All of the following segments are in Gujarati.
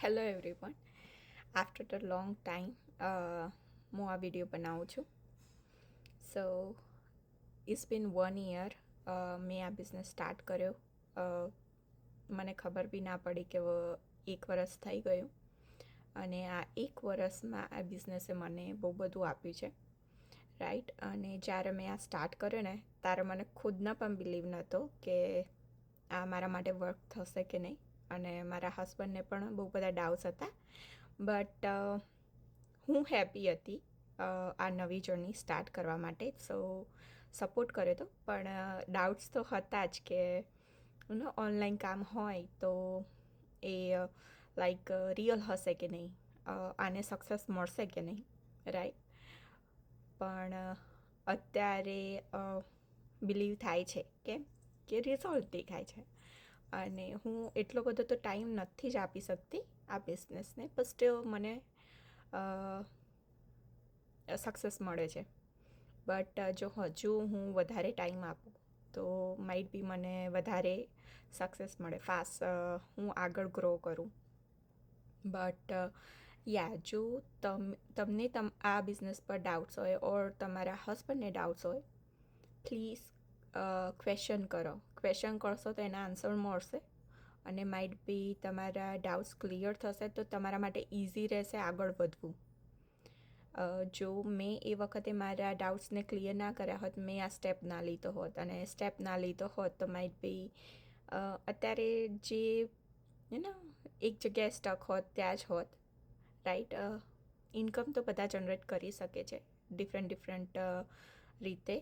Hello everyone. After the long time હું આ વિડીયો બનાવું છું. સો ઇટ્સ બીન 1 યર મેં આ બિઝનેસ સ્ટાર્ટ કર્યો. મને ખબર બી ના પડી કે 1 વર્ષ થઈ ગયું, અને આ 1 વર્ષમાં આ બિઝનેસે મને બહુ બધું આપ્યું છે, રાઈટ. અને જ્યારે મેં આ સ્ટાર્ટ કર્યો ને ત્યારે મને ખુદને પણ બિલીવ નહોતો કે આ મારા માટે વર્ક થશે કે નહીં, અને મારા હસબન્ડને પણ બહુ બધા ડાઉટ્સ હતા. બટ હું હેપી હતી આ નવી જર્ની સ્ટાર્ટ કરવા માટે. સો સપોર્ટ કર્યો હતો, પણ ડાઉટ્સ તો હતા જ કે ઓનલાઈન કામ હોય તો એ લાઈક રિયલ હશે કે નહીં, આને સક્સેસ મળશે કે નહીં, રાઈટ. પણ અત્યારે બિલીવ થાય છે કે રિઝલ્ટ દેખાય છે, અને હું એટલો બધો તો ટાઈમ નથી જ આપી શકતી આ બિઝનેસને, પણ સ્ટીલ મને સક્સેસ મળે છે. બટ જો હજુ હું વધારે ટાઈમ આપું તો માઇટ બી મને વધારે સક્સેસ મળે, ફાસ્ટ હું આગળ ગ્રો કરું. બટ જો તમને આ બિઝનેસ પર ડાઉટ્સ હોય ઓર તમારા હસબન્ડને ડાઉટ્સ હોય, પ્લીઝ ક્વેશ્ચન કરો. ક્વેશ્ચન કરશો તો એના આન્સર મળશે, અને માઇટ બી તમારા ડાઉટ્સ ક્લિયર થશે તો તમારા માટે ઇઝી રહેશે આગળ વધવું. જો મેં એ વખતે મારા ડાઉટ્સને ક્લિયર ના કર્યા હોત, મેં આ સ્ટેપ ના લીધો હોત, અને સ્ટેપ ના લીધો હોત તો માઇટ બી અત્યારે જે એક જગ્યાએ સ્ટક હોત ત્યાં જ હોત, રાઈટ. ઇન્કમ તો બધા જનરેટ કરી શકે છે ડિફરન્ટ રીતે.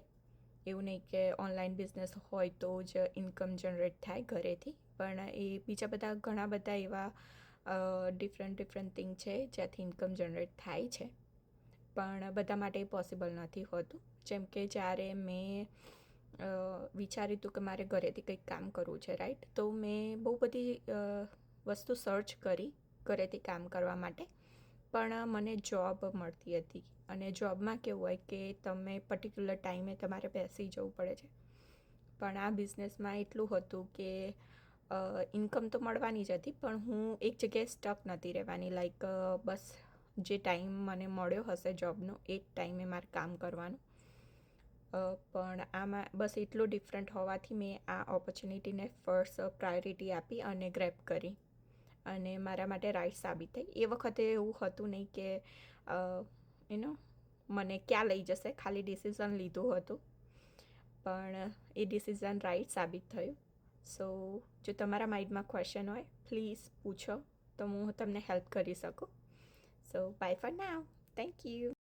એવું નહીં કે ઓનલાઈન બિઝનેસ હોય તો જ ઇન્કમ જનરેટ થાય ઘરેથી, પણ એ બીજા બધા ઘણા બધા એવા ડિફરન્ટ થિંગ છે જ્યાંથી ઇન્કમ જનરેટ થાય છે, પણ બધા માટે પોસિબલ નથી હોતું. જેમ કે જ્યારે મેં વિચાર્યું હતું કે મારે ઘરેથી કંઈક કામ કરવું છે, રાઈટ, તો મેં બહુ બધી વસ્તુ સર્ચ કરી ઘરેથી કામ કરવા માટે, પણ મને જોબ મળતી હતી. અને જોબમાં કેવું હોય કે તમે પર્ટિક્યુલર ટાઈમે તમારે બેસી જવું પડે છે, પણ આ બિઝનેસમાં એટલું હતું કે ઇન્કમ તો મળવાની જ હતી, પણ હું એક જગ્યાએ સ્ટક નથી રહેવાની. લાઈક બસ જે ટાઈમ મને મળ્યો હશે જોબનો એ જ ટાઈમે મારે કામ કરવાનું. પણ આમાં બસ એટલું ડિફરન્ટ હોવાથી મેં આ ઓપોર્ચ્યુનિટીને ફર્સ્ટ પ્રાયોરિટી આપી અને ગ્રેબ કરી, અને મારા માટે રાઈટ સાબિત થઈ. એ વખતે એવું હતું નહીં કે મને ક્યાં લઈ જશે, ખાલી ડિસિઝન લીધું હતું, પણ એ ડિસિઝન રાઈટ સાબિત થયું. સો જો તમારા માઇન્ડમાં ક્વેશ્ચન હોય પ્લીઝ પૂછો, તો હું તમને હેલ્પ કરી શકું. So bye for now. Thank you.